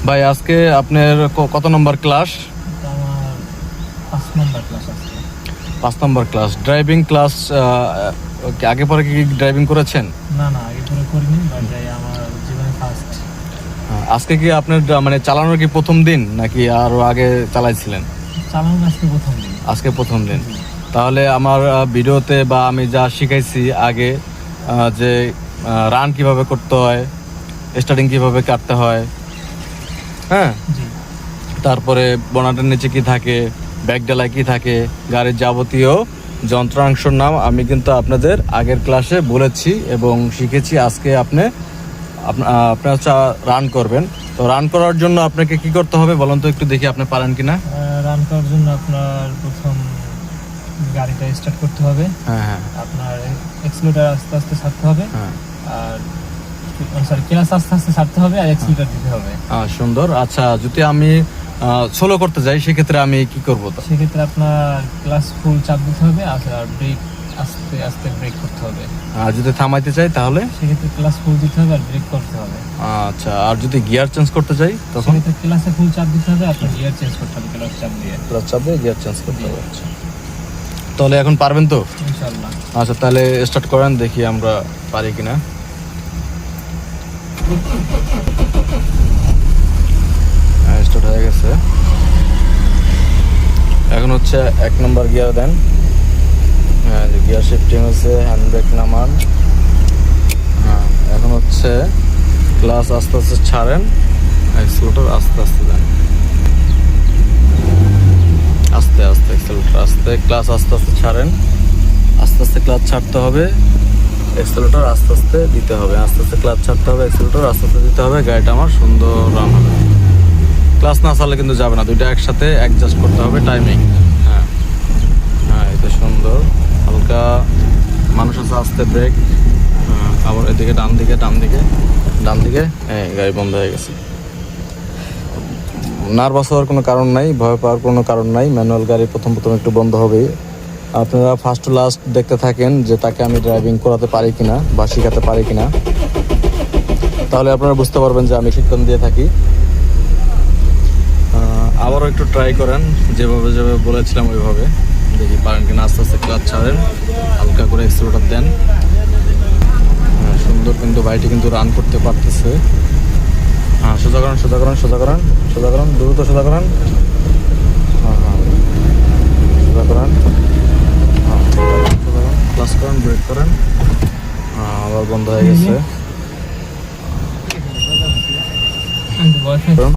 ভাই আজকে আপনার কত নম্বর ক্লাস? আমার 5 নম্বর ক্লাস আছে। 5 নম্বর ক্লাস। ড্রাইভিং ক্লাস আগে পরে কি ড্রাইভিং করেছেন? না আগে পরে করিনি, বাট আমার জীবনে ফার্স্ট। আজকে কি আপনার মানে চালানোর কি প্রথম দিন নাকি আরো আগে চালাইছিলেন? চালানো আজকে প্রথম দিন। আজকে প্রথম দিন। তাহলে আমার ভিডিওতে বা আমি যা শিখাইছি আগে, যে রান কিভাবে করতে হয়, স্টার্টিং কিভাবে কাটতে হয়, হ্যাঁ, জি তারপরে বনাটের নিচে কি থাকে, ব্যাক ডালায় কি থাকে, গাড়ির যাবতীয় যন্ত্রাংশের নাম আমি কিন্তু আপনাদের আগের ক্লাসে বলেছি এবং শিখেছি। আজকে আপনার রান করবেন। তো রান করার জন্য আপনাকে কি করতে হবে বলুন তো, একটু দেখি আপনি পারেন কিনা। রান করার জন্য আপনার প্রথম গাড়িটা স্টার্ট করতে হবে। হ্যাঁ, আপনার এক্সিলারেটর আস্তে আস্তে ছাড়তে হবে, হ্যাঁ, আর ক্লাচ আস্তে আস্তে ছাড়তে হবে, আর এক্সিলারেটর দিতে হবে। সুন্দর। আচ্ছা, যদি আমি সোলো করতে যাই সেক্ষেত্রে আমি কি করব? সেক্ষেত্রে আপনার ক্লাচ ফুল চাপ দিতে হবে, আর ব্রেক আস্তে আস্তে ব্রেক করতে হবে। আর যদি থামাইতে চাই তাহলে সেক্ষেত্রে ক্লাচ ফুল দিতে হবে আর ব্রেক করতে হবে। আচ্ছা, আর যদি গিয়ার চেঞ্জ করতে চাই তখন? সেক্ষেত্রে ক্লাচে ফুল চাপ দিতে হবে, আপনার গিয়ার চেঞ্জ করতে হবে ক্লাচ চাপ দিয়ে। ক্লাচ চাপ দিয়ে গিয়ার চেঞ্জ করতে হবে। আচ্ছা, তাহলে এখন পারবেন তো ইনশাআল্লাহ। আচ্ছা, তাহলে স্টার্ট করেন, দেখি আমরা পারি কিনা। স্টার্ট হয়ে গেছে। এখন হচ্ছে 1 নম্বর গিয়ার দেন। হ্যাঁ, গিয়ার শিফটিং হচ্ছে, হ্যান্ড ব্রেক নামান। হ্যাঁ, এখন হচ্ছে ক্লাচ আস্তে আস্তে ছাড়েন, এক্সিলারেটর আস্তে আস্তে দেন, আস্তে আস্তে এক্সিলারেটর আস্তে, ক্লাচ আস্তে আস্তে ছাড়েন, আস্তে আস্তে ক্লাচ ছাড়তে হবে, এক্সিলারেটর আস্তে আস্তে দিতে হবে, আস্তে আস্তে ক্লাচ ছাড়তে হবে, এক্সিলারেটর আস্তে আস্তে দিতে হবে। গাড়িটা আমার সুন্দর রান হবে। ক্লাচ না ছাড়লে কিন্তু যাবে না, দুইটা একসাথে অ্যাডজাস্ট করতে হবে টাইমিং। হ্যাঁ হ্যাঁ, এটা সুন্দর। হালকা মানুষ আছে, আস্তে ব্রেক, আবার এদিকে ডান দিকে ডান দিকে ডান দিকে। গাড়ি বন্ধ হয়ে গেছে। নার্ভাস হওয়ার কোনো কারণ নাই, ভয় পাওয়ার কোনো কারণ নাই। ম্যানুয়াল গাড়ি প্রথম একটু বন্ধ হবেই। আপনারা ফার্স্ট টু লাস্ট দেখতে থাকেন যে তাকে আমি ড্রাইভিং করাতে পারি কিনা বা শেখাতে পারি কিনা, তাহলে আপনারা বুঝতে পারবেন যে আমি শিক্ষণ দিয়ে থাকি। আবারও একটু ট্রাই করেন, যেভাবে বলেছিলাম ওইভাবে, দেখি পারেন কিনা। আস্তে আস্তে ক্লাচ ছাড়েন, হালকা করে এক্সিলারেটর দেন। সুন্দর, কিন্তু বাইকটি কিন্তু রান করতে পারতেছে। হ্যাঁ, সোজা করেন সোজা করেন সোজা করেন সোজা করেন, দ্রুত সোজা করেন। হ্যাঁ হ্যাঁ, সোজা করেন। হ্যাঁ, সোজা করেন, ক্লাচ করেন, ব্রেক করেন। আবার বন্ধ হয়ে গেছে।